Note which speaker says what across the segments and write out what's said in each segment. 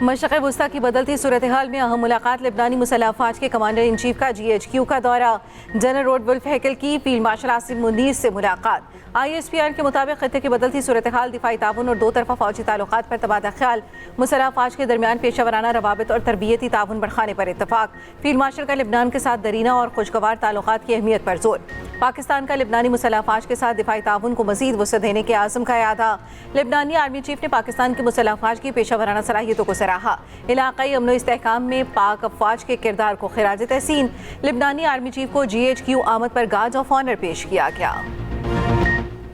Speaker 1: मशरक़ वुस्ता की बदलती सूरत हाल में अहम मुलाकात। लेबनानी मुसल्लह अफ़वाज के कमांडर इन चीफ का GHQ का दौरा। जनरल रोडवुल्फ हैकल की फील्ड मार्शल आसिम मुनीर से मुलाकात। ISPR के मुताबिक खत्ते की बदलती सूरत हाल, दिफाई ताउन और दो तरफा फौजी ताल्लुकात पर तबादला ख्याल। मुसल्लह अफ़वाज के दरमियान पेशा रवाबित और तरबियती ताउन बढ़ाने पर इत्तफाक। फील्ड मार्शल का लेबनान के साथ दरीना और खुशगवार ताल्लुकात की अहमियत पर जोर। पाकिस्तान का लेबनानी मुसल्लह अफ़वाज के साथ दिफाई ताउन को मज़ीद वसअत देने के आज़म का यादा। लेबनानी आर्मी चीफ ने पाकिस्तान की मुसल्लह अफ़वाज की पेशा सलाहियतों को सराहा। इलाक़ाई अमन इस्तेहकाम में पाक अफ़वाज के किरदार को खिराज तहसीन। लेबनानी आर्मी चीफ को GHQ आमद पर गार्ड ऑफ ऑनर पेश किया गया।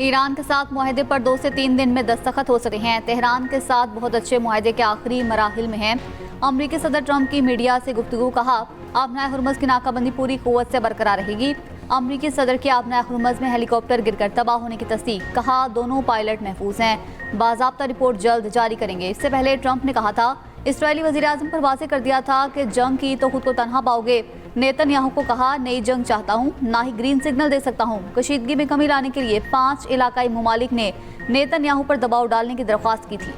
Speaker 2: ईरान के साथ मुआहदे पर 2 से 3 दिन में दस्तखत हो सके हैं। तेहरान के साथ बहुत अच्छे मुआहदे के आखिरी मराहिल में हैं। अमरीकी सदर ट्रंप की मीडिया से गुफ्तगू, कहा आबनाए हुर्मुज़ की नाकाबंदी पूरी क़ुव्वत से बरकरार रहेगी। अमरीकी सदर की आबनाए हुर्मुज़ में हेलीकॉप्टर गिरकर तबाह होने की तस्दीक, कहा दोनों पायलट महफूज हैं। बाज़ाब्ता रिपोर्ट जल्द जारी करेंगे। इससे पहले ट्रंप ने कहा था, इस्राएली वज़ीर आज़म पर वाज़ेह कर दिया था कि जंग की तो खुद को तनहा पाओगे। नेतन्याहू को कहा, नई जंग चाहता हूँ, ना ही ग्रीन सिग्नल दे सकता हूँ। कशीदगी में कमी लाने के लिए 5 इलाकाई ममालिक ने नेतन्याहू पर दबाव डालने की दरख्वास्त की थी।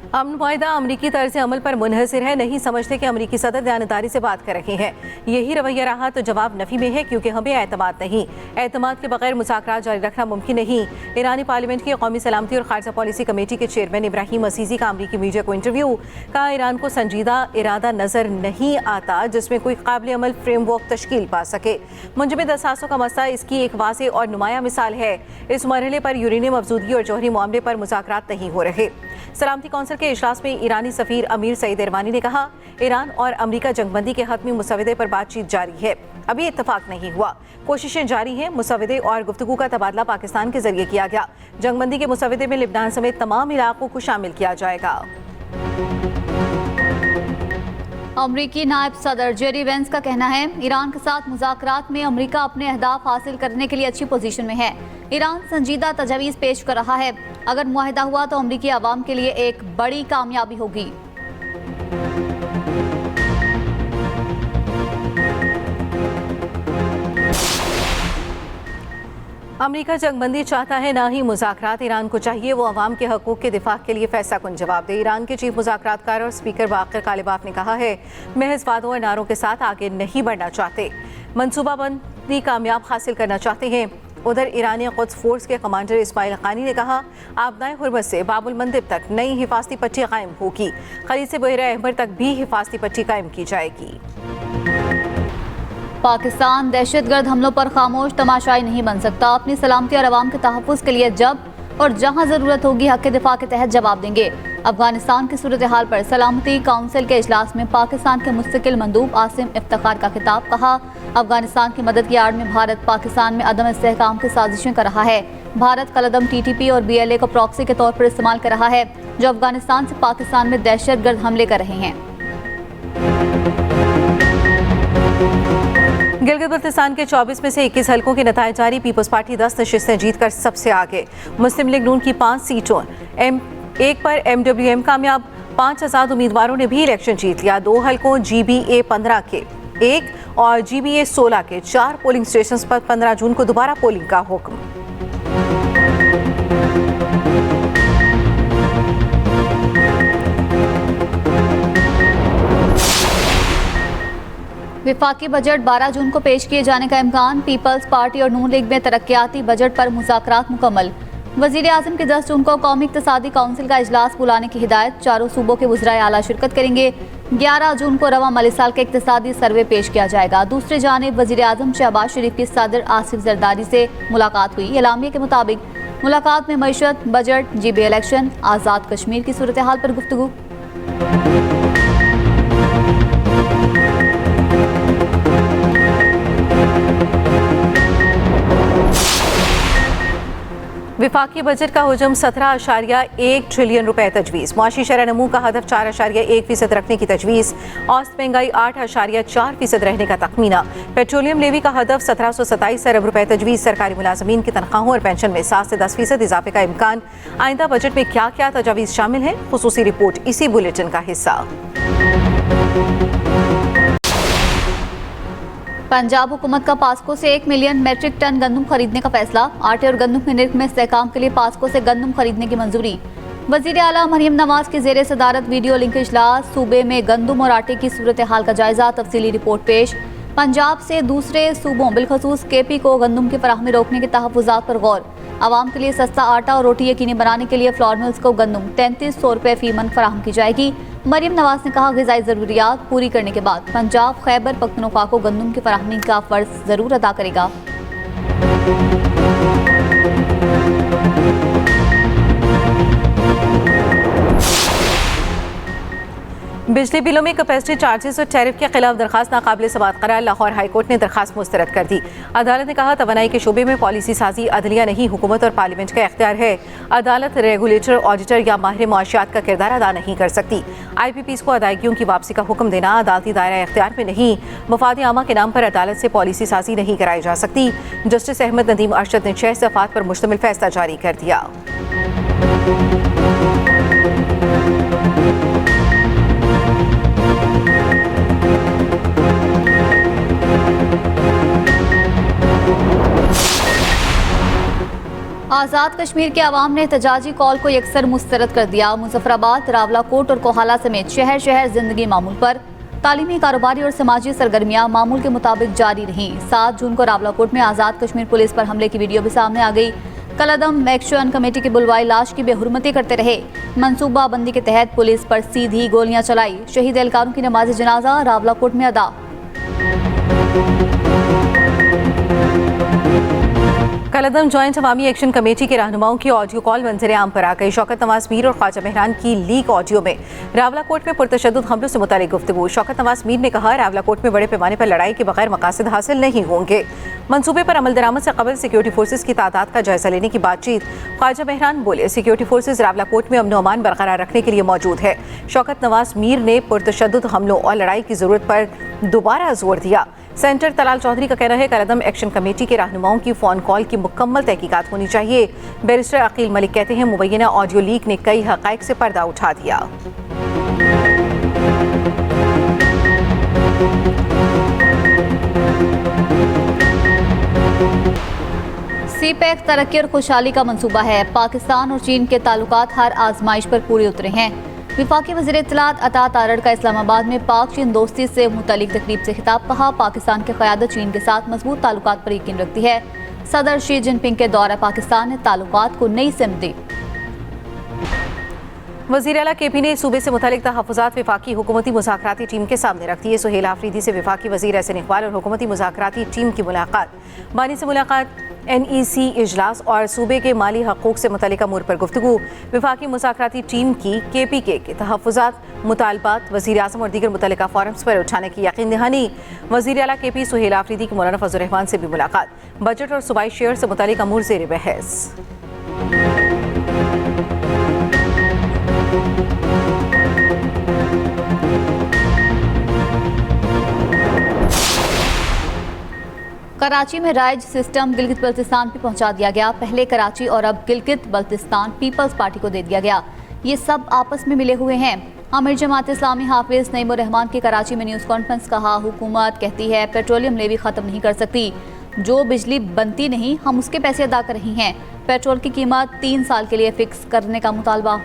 Speaker 1: अमन मुआहिदा अमरीकी तर्ज अमल पर मुनहसर है। नहीं समझते कि अमरीकी सदर दयानतदारी से बात कर रहे हैं। यही रवैया रहा तो जवाब नफी में है, क्योंकि हमें एतमाद नहीं। एतमाद के बगैर मुज़ाकरात जारी रखना मुमकिन नहीं। ईरानी पार्लियामेंट की कौमी सलामती और खारजा पॉलिसी कमेटी के चेयरमैन इब्राहिम असीसी का अमरीकी मीडिया को इंटरव्यू। कहा, ईरान को संजीदा इरादा नजर नहीं आता जिसमें कोई काबिल अमल फ्रेमवर्क तश्कील पा सके। मुंजमद असासों का मसला इसकी एक वाज़ेह और नुमाया मिसाल है। इस मरहले पर यूरेनियम अफजूदगी और जौहरी मामले पर मुज़ाकरात नहीं हो रहे। सलामती कौंसिल के इजलास में ईरानी सफीर अमीर सईद इरवानी ने कहा, ईरान और अमरीका जंगबंदी के हतमी मुसवदे पर बातचीत जारी है। अभी इत्तफाक नहीं हुआ, कोशिशें जारी हैं। मुसवदे और गुफ्तगू का तबादला पाकिस्तान के जरिए किया गया। जंगबंदी के मुसवदे में लेबनान समेत तमाम इलाकों को शामिल किया जाएगा।
Speaker 2: अमरीकी नायब सदर जेरी वेंस का कहना है, ईरान के साथ मुज़ाकरात में अमरीका अपने अहदाफ हासिल करने के लिए अच्छी पोजीशन में है। ईरान संजीदा तजवीज़ पेश कर रहा है। अगर मुआहिदा हुआ तो अमरीकी आवाम के लिए एक बड़ी कामयाबी होगी।
Speaker 1: अमरीका जंगबंदी चाहता है, ना ही मुज़ाकरात। ईरान को चाहिए वो अवाम के हकूक़ के दिफा के लिए फैसला कुन जवाब दे। ईरान के चीफ मुज़ाकरातकार और स्पीकर बाक़िर कालिबाफ ने कहा है, महज वादों और नारों के साथ आगे नहीं बढ़ना चाहते, मनसूबाबंदी कामयाब हासिल करना चाहते हैं। उधर ईरानी क़ुद्स फोर्स के कमांडर इस्माइल क़ानी ने कहा, आबनाए हुर्मुज़ से बाबुल मंदिब तक नई हिफाजती पट्टी कायम होगी। खलीज से बहरा अहमर तक भी हिफाजती पट्टी कायम की जाएगी।
Speaker 2: पाकिस्तान दहशतगर्द हमलों पर खामोश तमाशाई नहीं बन सकता। अपनी सलामती और अवाम के तहफ़्फ़ुज़ के लिए जब और जहां ज़रूरत होगी हक़ दिफा के तहत जवाब देंगे। अफगानिस्तान की सूरत हाल पर सलामती काउंसिल के इजलास में पाकिस्तान के मुस्तकिल मंदूब आसिम इफ्तिखार का खिताब, कहा अफगानिस्तान की मदद की आड़ में भारत पाकिस्तान में अदम इस्तेहकाम की साजिशें कर रहा है। भारत कलदम TTP और BLA को प्रॉक्सी के तौर पर इस्तेमाल कर रहा है, जो अफगानिस्तान से पाकिस्तान में दहशतगर्द हमले कर रहे हैं।
Speaker 1: गिलगित बल्तिस्तान के 24 में से 21 हलकों के नतायज जारी। पीपल्स पार्टी 10 नशिस्तें जीतकर सबसे आगे। मुस्लिम लीग नून की 5 सीटों एक पर MWM कामयाब। 5 आज़ाद उम्मीदवारों ने भी इलेक्शन जीत लिया। 2 हलकों GBA 15 के 1 और GBA 16 के 4 पोलिंग स्टेशन पर 15 जून को दोबारा पोलिंग का हुक्म।
Speaker 2: विफाकी बजट 12 जून को पेश किए जाने का इम्कान। पीपल्स पार्टी और नून लीग में तरक्याती बजट पर मुज़ाकरात मुकम्मल। वज़ीर आज़म की 10 जून को कौमी इक़्तिसादी काउंसिल का इजलास बुलाने की हिदायत। चारों सूबों के वज़राए आला शिरकत करेंगे। 11 जून को रवा माली साल का इक़्तिसादी सर्वे पेश किया जाएगा। दूसरी जानिब वज़ीर आज़म शहबाज शरीफ की सदर आसिफ जरदारी से मुलाकात हुई। एलामिया के मुताबिक मुलाकात में मईशत, budget, GB election, Azad Kashmir की सूरत हाल पर गुफ्तगू।
Speaker 1: विफाकी बजट का हुजम 17.1 ट्रिलियन रुपए तजवीज़। मुआशी शरह नमू का हदफ 4.1% रखने की तजवीज़। औसत महंगाई 8.4% रहने का तखमीना। पेट्रोलियम लेवी का हदफ 1727 अरब रुपए तजवीज़। सरकारी मुलाजमीन की तनख्वाहों और पेंशन में 7 से 10% इजाफे का इम्कान। आइंदा बजट में क्या क्या तजावीज़ शामिल हैं, खुसूसी रिपोर्ट इसी बुलेटिन का हिस्सा।
Speaker 2: पंजाब हुकूमत का पास्को से 1 मिलियन मैट्रिक टन गंदम खरीदने का फैसला। आटे और गंदम के निर्ख में इस्तेहकाम के लिए पास्को से गंदम खरीदने की मंजूरी। वजीर आला मरियम नवाज की जेर सदारत वीडियो लिंक इजलास। सूबे में गंदम और आटे की सूरत हाल का जायजा, तफसीली रिपोर्ट पेश। पंजाब से दूसरे सूबों बिलखसूस केपी को गंदम की फराहमी रोकने के तहफ़्फ़ुज़ात पर गौर। आवाम के लिए सस्ता आटा और रोटी यकीनी बनाने के लिए फ्लोर मिल्स को गंदम 3300 रुपये फी मन फराहम की जाएगी। मरियम नवाज ने कहा, ग़िज़ाई ज़रूरियात पूरी करने के बाद पंजाब खैबर पख्तूनख्वा को गंदम की फराहमी का फ़र्ज ज़रूर अदा करेगा।
Speaker 1: बिजली बिलों में कैपेसिटी चार्जेस और टैरिफ के खिलाफ दरखास्त नाकाबिल समाअत करार। लाहौर हाईकोर्ट ने दरखास्त मुस्तरद कर दी। अदालत ने कहा, तवानाई के शोबे में पॉलिसी साजी अदलिया नहीं, हुकूमत और पार्लियामेंट का इख्तियार है। अदालत रेगुलेटर, ऑडिटर या माहिर मुआशियात का किरदार अदा नहीं कर सकती। IPPs को अदायगियों की वापसी का हुक्म देना अदालती दायरा इख्तियार में नहीं। मफाद आमा के नाम पर अदालत से पॉलिसी साजी नहीं कराई जा सकती। जस्टिस अहमद नदीम अरशद ने 6 दफात पर मुश्तमिल फैसला जारी कर दिया।
Speaker 2: आज़ाद कश्मीर के अवाम ने एहतजाजी कॉल को यकसर मुस्तरद कर दिया। मुजफ्फराबाद, रावलाकोट और कोहाला समेत शहर शहर जिंदगी मामूल पर। तालीमी, कारोबारी और समाजी सरगर्मियां मामूल के मुताबिक जारी रहीं। 7 जून को रावलाकोट में आज़ाद कश्मीर पुलिस पर हमले की वीडियो भी सामने आ गई। कलअदम एक्शन कमेटी की बुलवाई लाश की बेहुरमती करते रहे। मनसूबा बंदी के तहत पुलिस पर सीधी गोलियां चलाई। शहीद एहलकारों की नमाज जनाजा रावलाकोट में अदा।
Speaker 1: कलअदम जॉइंट अवामी एक्शन कमेटी के रहनुमाओं की ऑडियो कॉल मंजर आम पर आ गई। शौकत नवाज मीर और ख्वाजा मेहरान की लीक ऑडियो में रावलाकोट में पुरतशद्दुद हमलों से मुतालिक गुफ्तगू। शौकत नवाज मीर ने कहा, रावलाकोट में बड़े पैमाने पर लड़ाई के बगैर मकासद हासिल नहीं होंगे। मंसूबे पर अमल दरामद से कबल सिक्योरिटी फोर्सेज की तादाद का जायजा लेने की बातचीत। ख्वाजा मेहरान बोले, सिक्योरिटी फोर्सेज रावलाकोट में अमन व अमान बरकरार रखने के लिए मौजूद है। शौकत नवाज मीर ने पुरतशद्दुद हमलों और लड़ाई की जरूरत पर दोबारा जोर दिया। सेंटर तलाल चौधरी का कहना है, कलअदम एक्शन कमेटी के रहनुमाओं की फ़ोन कॉल की मुकम्मल तहकीकात होनी चाहिए। बैरिस्टर अकील मलिक कहते हैं, मुबैना ऑडियो लीक ने कई हक़ाइक़ से पर्दा उठा दिया।
Speaker 2: CPEC तरक्की और खुशहाली का मंसूबा है। पाकिस्तान और चीन के ताल्लुकात हर आजमाइश पर पूरे उतरे हैं। विफाकी वज़ीर इत्तलात अता तारड़ का इस्लामाबाद में पाक चीन दोस्ती से मुतल्लिक तकरीब से खिताब। कहा, पाकिस्तान की क़यादत चीन के साथ मजबूत ताल्लुकात पर यकीन रखती है। सदर शी जिनपिंग के दौरा पाकिस्तान ने ताल्लुकात को नई सिमत दी।
Speaker 1: वज़ीर आला KP ने सूबे से मुतालिक तहफ़्फ़ुज़ात विफाकी हुकूमती मुज़ाकराती टीम के सामने रख दिए। सुहेल आफरीदी से विफाकी वज़ीर एहसन इक़बाल और हुकूमती मुज़ाकराती टीम की मुलाकात। बानी से मुलाकात, NEC इजलास और सूबे के माली हकूक़ से मुतल्लिक़ अमूर पर गुफ्तगू। विफाकी मुज़ाकराती टीम की KPK के तहफ़्फ़ुज़ात, मुतालबात वज़ीर आज़म और दीगर मुतल्लिक़ा फ़ोरम्स पर उठाने की यकीन दहानी। वज़ीर आला KP सुहेल आफरीदी की मौलाना फजल रहमान से भी मुलाकात। बजट और सूबाई शेयर से मुतल्लिक़ अमूर ज़ेर बहस।
Speaker 2: कराची में राइज सिस्टम गिलगित बल्तिस्तान भी पहुंचा दिया गया। पहले कराची और अब गिलगित बल्तिस्तान पीपल्स पार्टी को दे दिया गया। ये सब आपस में मिले हुए हैं। आमिर जमात इस्लामी हाफिज नईमुर रहमान की कराची में न्यूज़ कॉन्फ्रेंस। कहा, हुकूमत कहती है पेट्रोलियम लेवी ख़त्म नहीं कर सकती। जो बिजली बनती नहीं, हम उसके पैसे अदा कर रही हैं। पेट्रोल की कीमत 3 साल के लिए फिक्स करने का मुतालबा।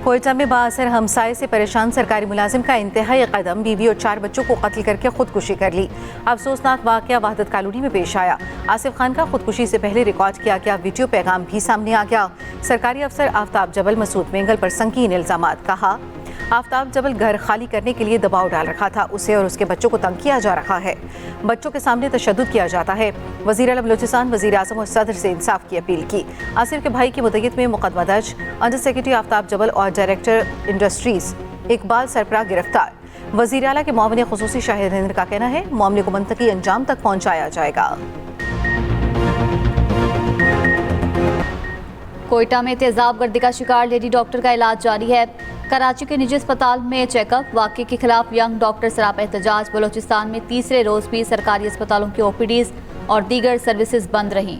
Speaker 1: कोयटा में बाअसर हमसाये से परेशान सरकारी मुलाजिम का इंतहाई कदम। बीवी और 4 बच्चों को कत्ल करके खुदकुशी कर ली। अफसोसनाक वाक़या वहदत कॉलोनी में पेश आया। आसिफ खान का खुदकुशी से पहले रिकॉर्ड किया गया वीडियो पैगाम भी सामने आ गया। सरकारी अफसर आफ्ताब जबल मसूद मेंगल पर संगीन इल्जामात। कहा, आफ्ताब जबल घर खाली करने के लिए दबाव डाल रखा था। उसे और उसके बच्चों को तंग किया जा रहा है। बच्चों के सामने तशद्दुद किया जाता है। वज़ीर आला बलूचिस्तान, वज़ीर आज़म और सदर से इंसाफ की अपील की। आसिफ के भाई की मुद्दत में मुकदमा दर्ज। अंडर सेक्रेटरी आफ्ताब जबल और डायरेक्टर इंडस्ट्रीज इकबाल सरपरा गिरफ्तार। वज़ीर आला के मुआविन खुसूसी शाहिद हिंद का कहना है, मामले को मंतकी अंजाम तक पहुँचाया जाएगा।
Speaker 2: कोयटा में तेजाब गर्दी का शिकार लेडी डॉक्टर का इलाज जारी है। कराची के निजी अस्पताल में चेकअप। वाक़े के खिलाफ यंग डॉक्टर सरापा एहतजाज। बलोचिस्तान में तीसरे रोज भी सरकारी अस्पतालों की OPDs और दीगर सर्विसेज बंद रहीं।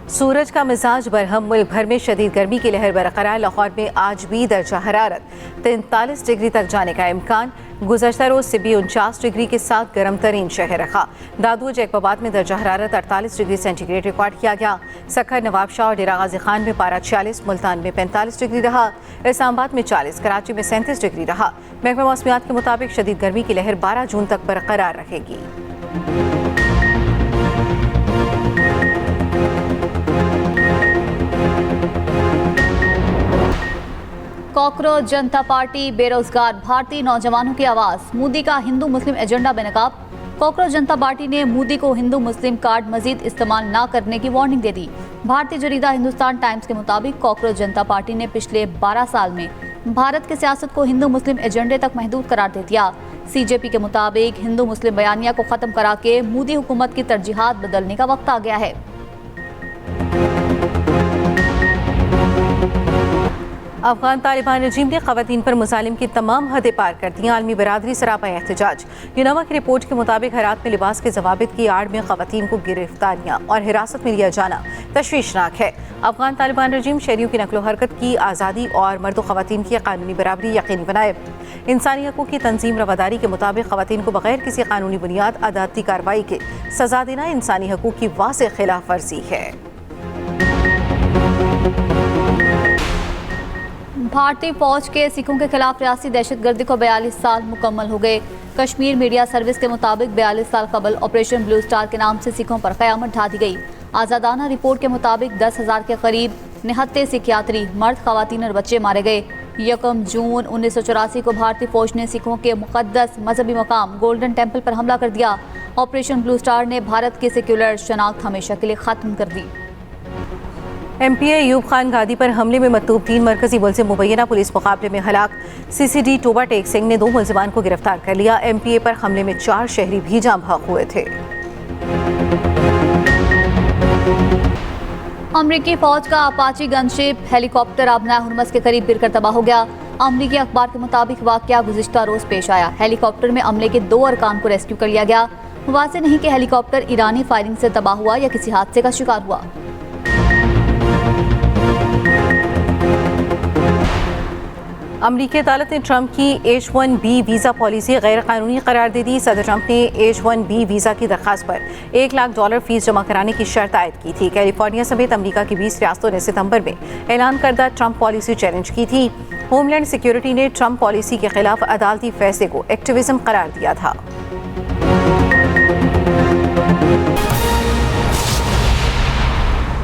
Speaker 1: सूरज का मिजाज बरहम, मुल्क भर में शदीद गर्मी की लहर बरकरार। लाहौर में आज भी दर्जा हरारत 43 डिग्री तक जाने का इम्कान। गुज़श्ता रोज सिबी 49 डिग्री के साथ गर्म तरीन शहर रहा। दादू जैकबाबाद में दर्जा हरारत 48 डिग्री सेंटीग्रेड रिकॉर्ड किया गया। सखर, नवाबशाह और डेरा गाजी खान में पारा 46, मुल्तान में 45 डिग्री रहा। इस्लामाबाद में 40, कराची में 37 डिग्री रहा। महकमा मौसमियात के मुताबिक शदीद गर्मी की लहर 12 जून तक बरकरार रहेगी।
Speaker 2: कॉकरोच जनता पार्टी बेरोजगार भारतीय नौजवानों की आवाज। मोदी का हिंदू मुस्लिम एजेंडा बेनकाब। कॉकरोच जनता पार्टी ने मोदी को हिंदू मुस्लिम कार्ड मजीद इस्तेमाल न करने की वार्निंग दे दी। भारतीय जरीदा हिंदुस्तान टाइम्स के मुताबिक कॉकरोच जनता पार्टी ने पिछले 12 साल में भारत की सियासत को हिंदू मुस्लिम एजेंडे तक महदूद करार दे दिया। सीजेपी के मुताबिक हिंदू मुस्लिम बयानिया को खत्म करा के मोदी हुकूमत की तरजीहात बदलने का वक्त आ गया है।
Speaker 1: अफगान तालिबान रजीम ने खवातीन पर मुजालिम की तमाम हदें पार कर दी। आलमी बरादरी सरापा एहतजाज। यूनामा की रिपोर्ट के मुताबिक हेरात में लिबास के जवाबित की आड़ में खवातीन को गिरफ्तारियां और हिरासत में लिया जाना तशवीशनाक है। अफगान तालिबान रजीम शहरियों की नकलो हरकत की आज़ादी और मर्द खवातीन की कानूनी बराबरी यकीनी बनाए। इंसानी हकूक़ की तंजीम रवादारी के मुताबिक खवातीन को बगैर किसी कानूनी बुनियाद अदालती कार्रवाई के सजा देना इंसानी हकूक़ की वाज़ेह खिलाफ वर्जी है।
Speaker 2: भारतीय फौज के सिखों के खिलाफ रियासी दहशतगर्दी को 42 साल मुकम्मल हो गए। कश्मीर मीडिया सर्विस के मुताबिक 42 साल कबल ऑपरेशन ब्लू स्टार के नाम से सिखों पर क़यामत ढा दी गई। आज़ादाना रिपोर्ट के मुताबिक 10,000 के करीब निहत्ते सिख यात्री, मर्द, खवातीन और बच्चे मारे गए। 1 जून 1984 को भारतीय फौज ने सिखों के मुक़द्दस मजहबी मकाम गोल्डन टेम्पल पर हमला कर दिया। ऑपरेशन ब्लू स्टार ने भारत की सेक्युलर शनाख्त हमेशा के लिए ख़त्म कर दी।
Speaker 1: MPA अयूब खान गादी पर हमले में मतूब 3 मरकजी मुलजिम मुबैना पुलिस मुकाबले में हलाक। CCD टोबा टेक सिंह ने 2 मुलजिमान को गिरफ्तार कर लिया। MPA पर हमले में 4 शहरी भी जाँ भाग हुए थे।
Speaker 2: अमरीकी फौज का अपाची गनशिप हेलीकॉप्टर आबना हुर्मस के करीब गिरकर तबाह हो गया। अमरीकी अखबार के मुताबिक वाकया गुज़िश्ता रोज पेश आया। हेलीकॉप्टर में अमले के 2 अरकान को रेस्क्यू कर लिया गया। वाज़ेह नहीं कि हेलीकॉप्टर ईरानी फायरिंग से तबाह हुआ या किसी हादसे का शिकार हुआ।
Speaker 1: अमरीकी अदालत ने ट्रंप की H-1B वीज़ा पॉलिसी गैर कानूनी करार दे दी। सदर ट्रंप ने H-1B वीज़ा की दरख्वास्त पर $1 लाख फीस जमा कराने की शर्त आयद की थी। कैलिफोर्निया समेत अमरीका की 20 रियासतों ने सितंबर में ऐलान करदा ट्रंप पॉलिसी चैलेंज की थी। होमलैंड सिक्योरिटी ने ट्रंप पॉलिसी के खिलाफ अदालती फैसले को एक्टिविज्म करार दिया था।